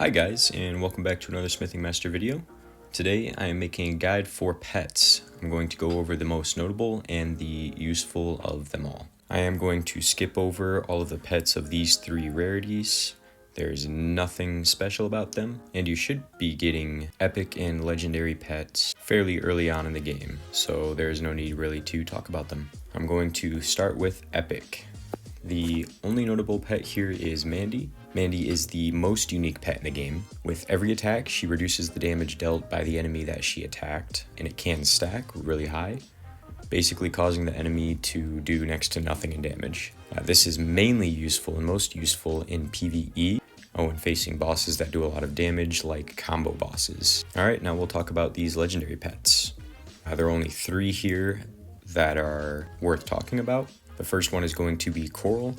Hi guys, and welcome back to another Smithing Master video. Today I am making a guide for pets. I'm going to go over the most notable and the useful of them all. I am going to skip over all of the pets of these three rarities. There's nothing special about them, and you should be getting epic and legendary pets fairly early on in the game, so there's no need really to talk about them. I'm going to start with epic. The only notable pet here is Mandy. Mandy is the most unique pet in the game. With every attack, she reduces the damage dealt by the enemy that she attacked, and it can stack really high, basically causing the enemy to do next to nothing in damage. This is mainly useful and most useful in PvE, when facing bosses that do a lot of damage, like combo bosses. Alright, now we'll talk about these legendary pets. There are only three here that are worth talking about. The first one is going to be Coral.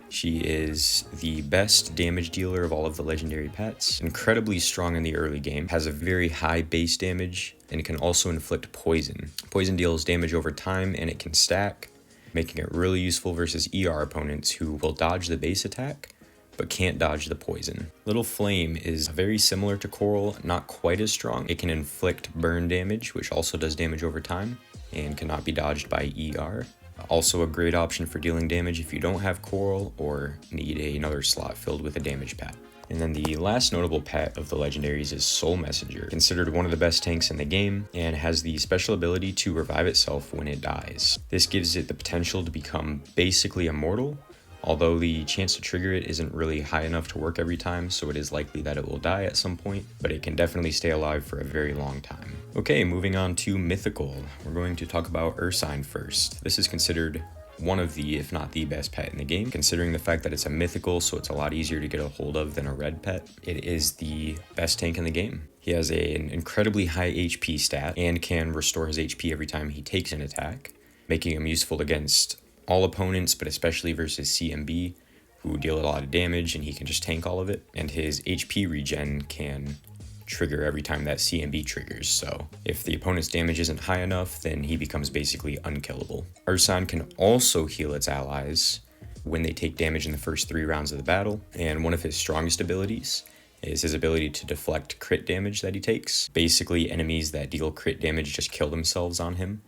She is the best damage dealer of all of the legendary pets. Incredibly strong in the early game, has a very high base damage, and can also inflict poison. Poison deals damage over time, and it can stack, making it really useful versus ER opponents who will dodge the base attack, but can't dodge the poison. Little Flame is very similar to Coral, not quite as strong. It can inflict burn damage, which also does damage over time, and cannot be dodged by ER. Also a great option for dealing damage if you don't have Coral or need another slot filled with a damage pet. And then the last notable pet of the legendaries is Soul Messenger, considered one of the best tanks in the game, and has the special ability to revive itself when it dies. This gives it the potential to become basically immortal, although the chance to trigger it isn't really high enough to work every time, so it is likely that it will die at some point, but it can definitely stay alive for a very long time. Okay, moving on to Mythical. We're going to talk about Ursine first. This is considered one of the, if not the best pet in the game, considering the fact that it's a mythical, so it's a lot easier to get a hold of than a red pet. It is the best tank in the game. He has an incredibly high HP stat and can restore his HP every time he takes an attack, making him useful against all opponents, but especially versus CMB, who deal a lot of damage, and he can just tank all of it. And his HP regen can trigger every time that CMB triggers, so if the opponent's damage isn't high enough, then he becomes basically unkillable. Ursine can also heal its allies when they take damage in the first 3 rounds of the battle, and one of his strongest abilities is his ability to deflect crit damage that he takes. Basically, enemies that deal crit damage just kill themselves on him,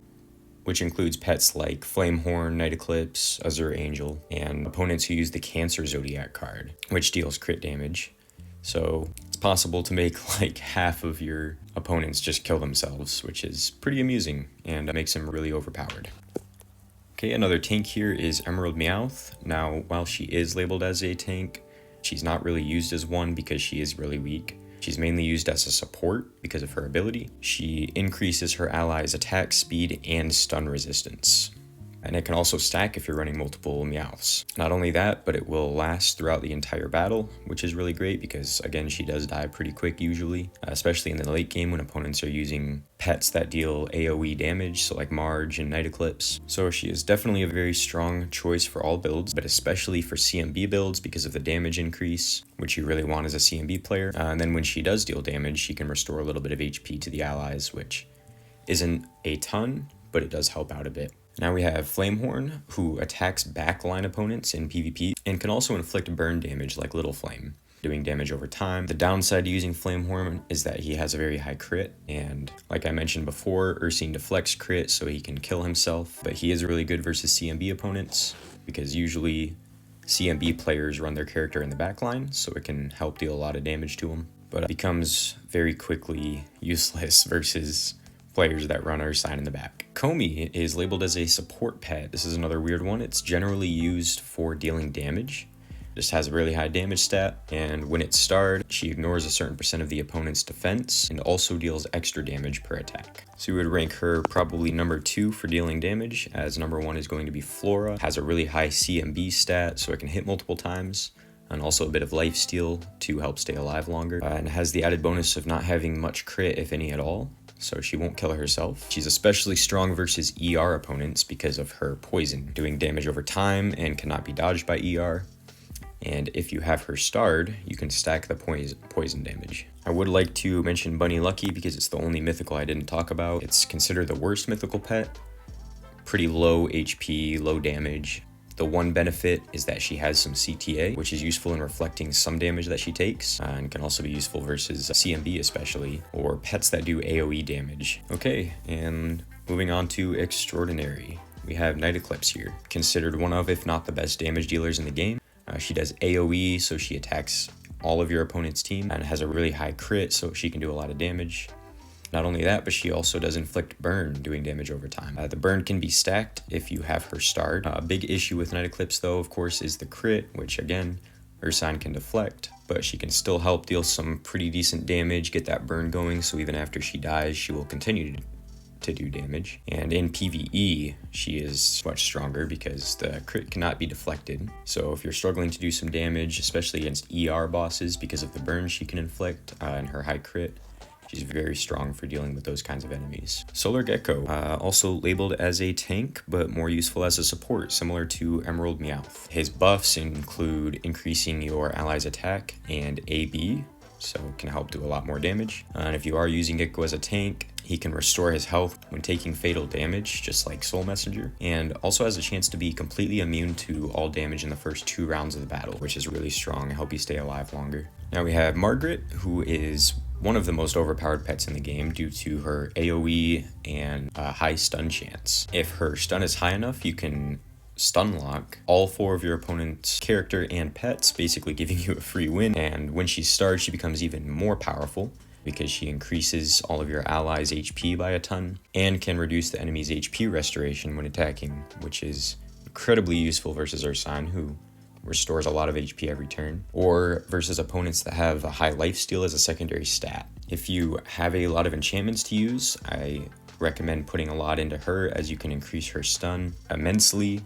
which includes pets like Flamehorn, Night Eclipse, Azure Angel, and opponents who use the Cancer Zodiac card, which deals crit damage. So it's possible to make like half of your opponents just kill themselves, which is pretty amusing and makes them really overpowered. Okay, another tank here is Emerald Meowth. Now, while she is labeled as a tank, she's not really used as one because she is really weak. She's mainly used as a support because of her ability. She increases her allies' attack speed and stun resistance. And it can also stack if you're running multiple Meowths. Not only that, but it will last throughout the entire battle, which is really great because, again, she does die pretty quick usually, especially in the late game when opponents are using pets that deal AoE damage, so like Marge and Night Eclipse. So she is definitely a very strong choice for all builds, but especially for CMB builds because of the damage increase, which you really want as a CMB player. And then when she does deal damage, she can restore a little bit of HP to the allies, which isn't a ton, but it does help out a bit. Now we have Flamehorn, who attacks backline opponents in PvP and can also inflict burn damage like Little Flame, doing damage over time. The downside to using Flamehorn is that he has a very high crit, and like I mentioned before, Ursine deflects crit so he can kill himself, but he is really good versus CMB opponents because usually CMB players run their character in the backline, so it can help deal a lot of damage to him, but it becomes very quickly useless versus players that run Ursine in the back. Comey is labeled as a support pet. This is another weird one. It's generally used for dealing damage. Just has a really high damage stat, and when it's starred, she ignores a certain percent of the opponent's defense and also deals extra damage per attack. So we would rank her probably number 2 for dealing damage, as number 1 is going to be Flora. Has a really high CMB stat, so it can hit multiple times, and also a bit of lifesteal to help stay alive longer, and has the added bonus of not having much crit, if any at all, so she won't kill herself. She's especially strong versus ER opponents because of her poison, doing damage over time and cannot be dodged by ER. And if you have her starred, you can stack the poison damage. I would like to mention Bunny Lucky because it's the only mythical I didn't talk about. It's considered the worst mythical pet. Pretty low HP, low damage, The one benefit is that she has some CTA, which is useful in reflecting some damage that she takes, and can also be useful versus CMB especially, or pets that do AoE damage. Okay, and moving on to Extraordinary. We have Night Eclipse here, considered one of, if not the best damage dealers in the game. She does AoE, so she attacks all of your opponent's team, and has a really high crit, so she can do a lot of damage. Not only that, but she also does inflict burn, doing damage over time. The burn can be stacked if you have her starred. A big issue with Night Eclipse, though, of course, is the crit, which again, Ursine can deflect, but she can still help deal some pretty decent damage, get that burn going, so even after she dies, she will continue to do damage. And in PvE, she is much stronger because the crit cannot be deflected. So if you're struggling to do some damage, especially against ER bosses because of the burn she can inflict and her high crit, she's very strong for dealing with those kinds of enemies. Solar Gecko, also labeled as a tank, but more useful as a support, similar to Emerald Meowth. His buffs include increasing your ally's attack and AB, so it can help do a lot more damage. And if you are using Gecko as a tank, he can restore his health when taking fatal damage, just like Soul Messenger, and also has a chance to be completely immune to all damage in the first 2 rounds of the battle, which is really strong and help you stay alive longer. Now we have Margaret, who is one of the most overpowered pets in the game due to her AoE and high stun chance. If her stun is high enough, you can stun lock all 4 of your opponent's character and pets, basically giving you a free win. And when she's starred, she becomes even more powerful because she increases all of your allies' HP by a ton and can reduce the enemy's HP restoration when attacking, which is incredibly useful versus Ursine, who restores a lot of HP every turn, or versus opponents that have a high lifesteal as a secondary stat. If you have a lot of enchantments to use, I recommend putting a lot into her, as you can increase her stun immensely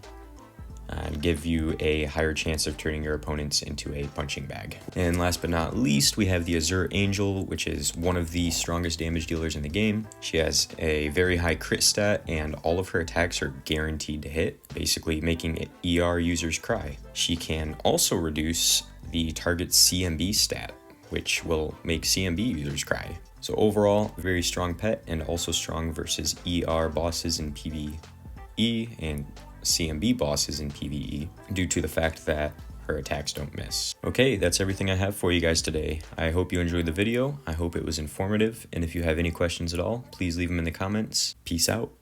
and give you a higher chance of turning your opponents into a punching bag. And last but not least, we have the Azure Angel, which is one of the strongest damage dealers in the game. She has a very high crit stat, and all of her attacks are guaranteed to hit, basically making ER users cry. She can also reduce the target's CMB stat, which will make CMB users cry. So overall, a very strong pet, and also strong versus ER bosses in PvE and CMB bosses in PvE, due to the fact that her attacks don't miss. Okay, that's everything I have for you guys today. I hope you enjoyed the video. I hope it was informative, and if you have any questions at all, please leave them in the comments. Peace out.